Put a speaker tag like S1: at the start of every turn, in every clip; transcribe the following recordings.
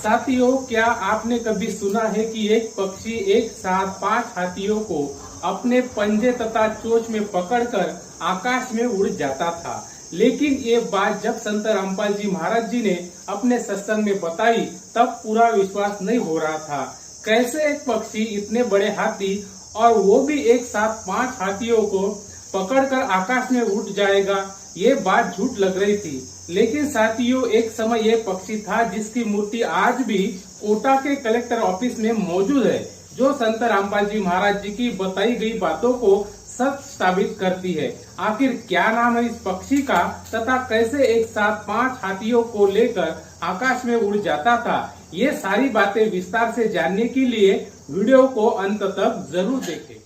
S1: साथियों, क्या आपने कभी सुना है कि एक पक्षी एक साथ 5 हाथियों को अपने पंजे तथा चोंच में पकड़कर आकाश में उड़ जाता था। लेकिन ये बात जब संत रामपाल जी महाराज जी ने अपने सत्संग में बताई तब पूरा विश्वास नहीं हो रहा था। कैसे एक पक्षी इतने बड़े हाथी और वो भी एक साथ 5 हाथियों को पकड़कर आकाश में उड़ जाएगा, ये बात झूठ लग रही थी। लेकिन साथियों, एक समय ये पक्षी था जिसकी मूर्ति आज भी कोटा के कलेक्टर ऑफिस में मौजूद है, जो संत रामपाल जी महाराज जी की बताई गई बातों को सच साबित करती है। आखिर क्या नाम है इस पक्षी का तथा कैसे एक साथ 5 हाथियों को लेकर आकाश में उड़ जाता था, ये सारी बातें विस्तार से जानने के लिए वीडियो को अंत तक जरूर देखें।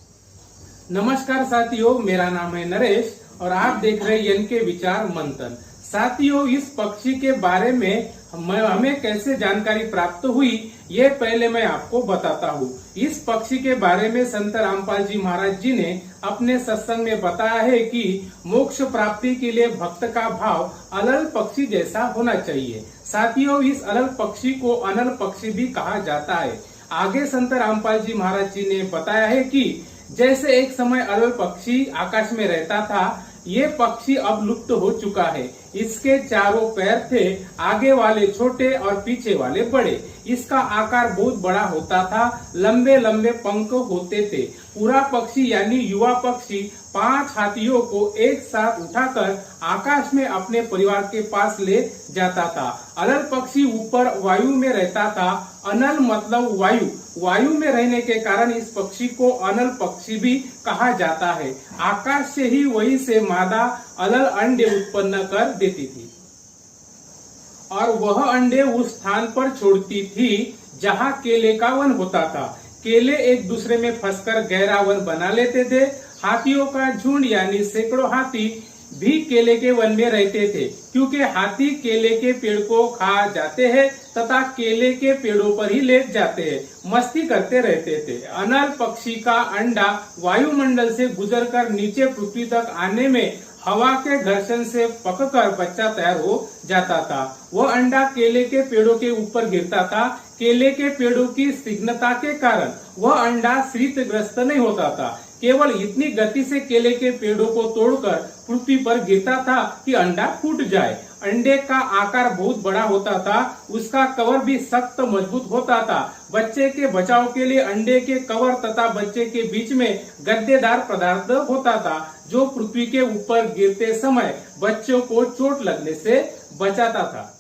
S1: नमस्कार साथियों, मेरा नाम है नरेश और आप देख रहे हैं एनके विचार मंथन। साथियों, इस पक्षी के बारे में हमें कैसे जानकारी प्राप्त हुई, ये पहले मैं आपको बताता हूँ। इस पक्षी के बारे में संत रामपाल जी महाराज जी ने अपने सत्संग में बताया है कि मोक्ष प्राप्ति के लिए भक्त का भाव अलल पक्षी जैसा होना चाहिए। साथियों, इस अलल पक्षी को अनल पक्षी भी कहा जाता है। आगे संत रामपाल जी महाराज जी ने बताया है कि जैसे एक समय अलल पक्षी आकाश में रहता था, ये पक्षी अब लुप्त हो चुका है। इसके चारों पैर थे, आगे वाले छोटे और पीछे वाले बड़े। इसका आकार बहुत बड़ा होता था, लंबे लंबे पंख होते थे। पूरा पक्षी यानी युवा पक्षी 5 हाथियों को एक साथ उठाकर आकाश में अपने परिवार के पास ले जाता था। अलल पक्षी ऊपर वायु में रहता था। अनल मतलब वायु। वायु में रहने के कारण इस पक्षी को अनल पक्षी भी कहा जाता है। आकाश से ही वही से मादा अलल अंडे उत्पन्न कर देती थी और वह अंडे उस स्थान पर छोड़ती थी जहाँ केले का वन होता था। केले एक दूसरे में फंसकर गहरा वन बना लेते थे। हाथियों का झुंड यानी सैकड़ों हाथी भी केले के वन में रहते थे, क्योंकि हाथी केले के पेड़ को खा जाते हैं तथा केले के पेड़ों पर ही लेट जाते हैं, मस्ती करते रहते थे। अनल पक्षी का अंडा वायुमंडल से गुजरकर नीचे पृथ्वी तक आने में हवा के घर्षण से पककर बच्चा तैयार हो जाता था। वह अंडा केले के पेड़ों के ऊपर गिरता था। केले के पेड़ों की स्निग्धता के कारण वह अंडा शीतग्रस्त नहीं होता था। केवल इतनी गति से केले के पेड़ों को तोड़कर पृथ्वी पर गिरता था कि अंडा फूट जाए। अंडे का आकार बहुत बड़ा होता था। उसका कवर भी सख्त मजबूत होता था। बच्चे के बचाव के लिए अंडे के कवर तथा बच्चे के बीच में गद्देदार पदार्थ होता था, जो पृथ्वी के ऊपर गिरते समय बच्चों को चोट लगने से बचाता था।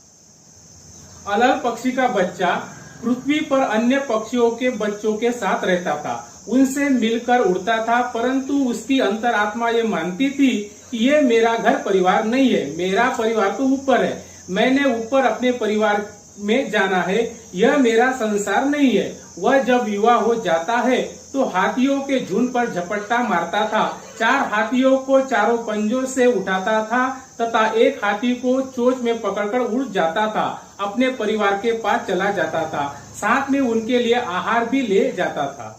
S1: अलल पक्षी का बच्चा पृथ्वी पर अन्य पक्षियों के बच्चों के साथ रहता था, उनसे मिलकर उड़ता था, परंतु उसकी अंतरात्मा ये मानती थी कि ये मेरा घर परिवार नहीं है, मेरा परिवार तो ऊपर है, मैंने ऊपर अपने परिवार में जाना है, यह मेरा संसार नहीं है। वह जब युवा हो जाता है तो हाथियों के झुंड पर झपट्टा मारता था। 4 हाथियों को चारों पंजों से उठाता था तथा एक हाथी को चोंच में पकड़कर उड़ जाता था, अपने परिवार के पास चला जाता था। साथ में उनके लिए आहार भी ले जाता था।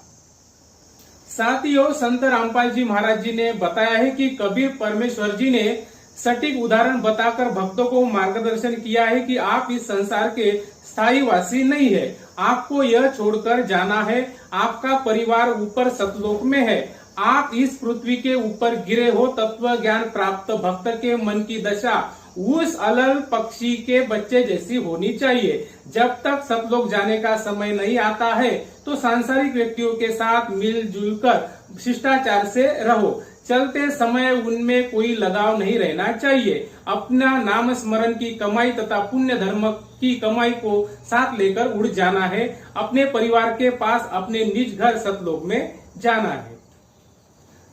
S1: साथियों, संत रामपाल जी महाराज जी ने बताया है कि कबीर परमेश्वर जी ने सटीक उदाहरण बताकर भक्तों को मार्गदर्शन किया है कि आप इस संसार के स्थायी वासी नहीं है, आपको यह छोड़कर जाना है। आपका परिवार ऊपर सतलोक में है। आप इस पृथ्वी के ऊपर गिरे हो। तत्व ज्ञान प्राप्त भक्त के मन की दशा उस अलल पक्षी के बच्चे जैसी होनी चाहिए। जब तक सतलोक जाने का समय नहीं आता है तो सांसारिक व्यक्तियों के साथ मिलजुल कर शिष्टाचार से रहो। चलते समय उनमें कोई लगाव नहीं रहना चाहिए। अपना नाम स्मरण की कमाई तथा पुण्य धर्म की कमाई को साथ लेकर उड़ जाना है। अपने परिवार के पास अपने निज घर सतलोक में जाना है।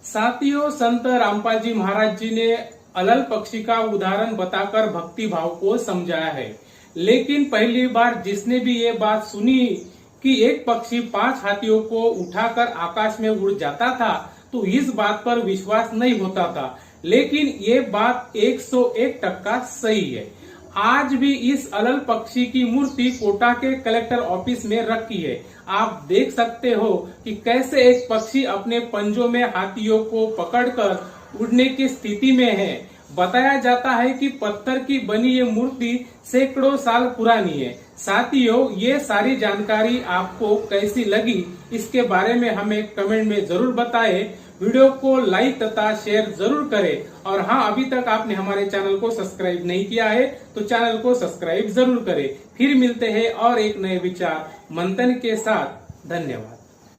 S1: साथियों, संत रामपाल जी महाराज जी ने अलल पक्षी का उदाहरण बताकर भक्ति भाव को समझाया है। लेकिन पहली बार जिसने भी ये बात सुनी कि एक पक्षी 5 हाथियों को उठाकर आकाश में उड़ जाता था, तो इस बात पर विश्वास नहीं होता था। लेकिन ये बात 101% सही है। आज भी इस अलल पक्षी की मूर्ति कोटा के कलेक्टर ऑफिस में रखी है। आप देख सकते हो कि कैसे एक पक्षी अपने पंजों में हाथियों को पकड़कर उड़ने की स्थिति में है। बताया जाता है कि पत्थर की बनी ये मूर्ति सैकड़ों साल पुरानी है। साथियों, ये सारी जानकारी आपको कैसी लगी इसके बारे में हमें कमेंट में जरूर बताएं। वीडियो को लाइक तथा शेयर जरूर करें और हाँ, अभी तक आपने हमारे चैनल को सब्सक्राइब नहीं किया है तो चैनल को सब्सक्राइब जरूर करें। फिर मिलते हैं और एक नए विचार मंथन के साथ। धन्यवाद।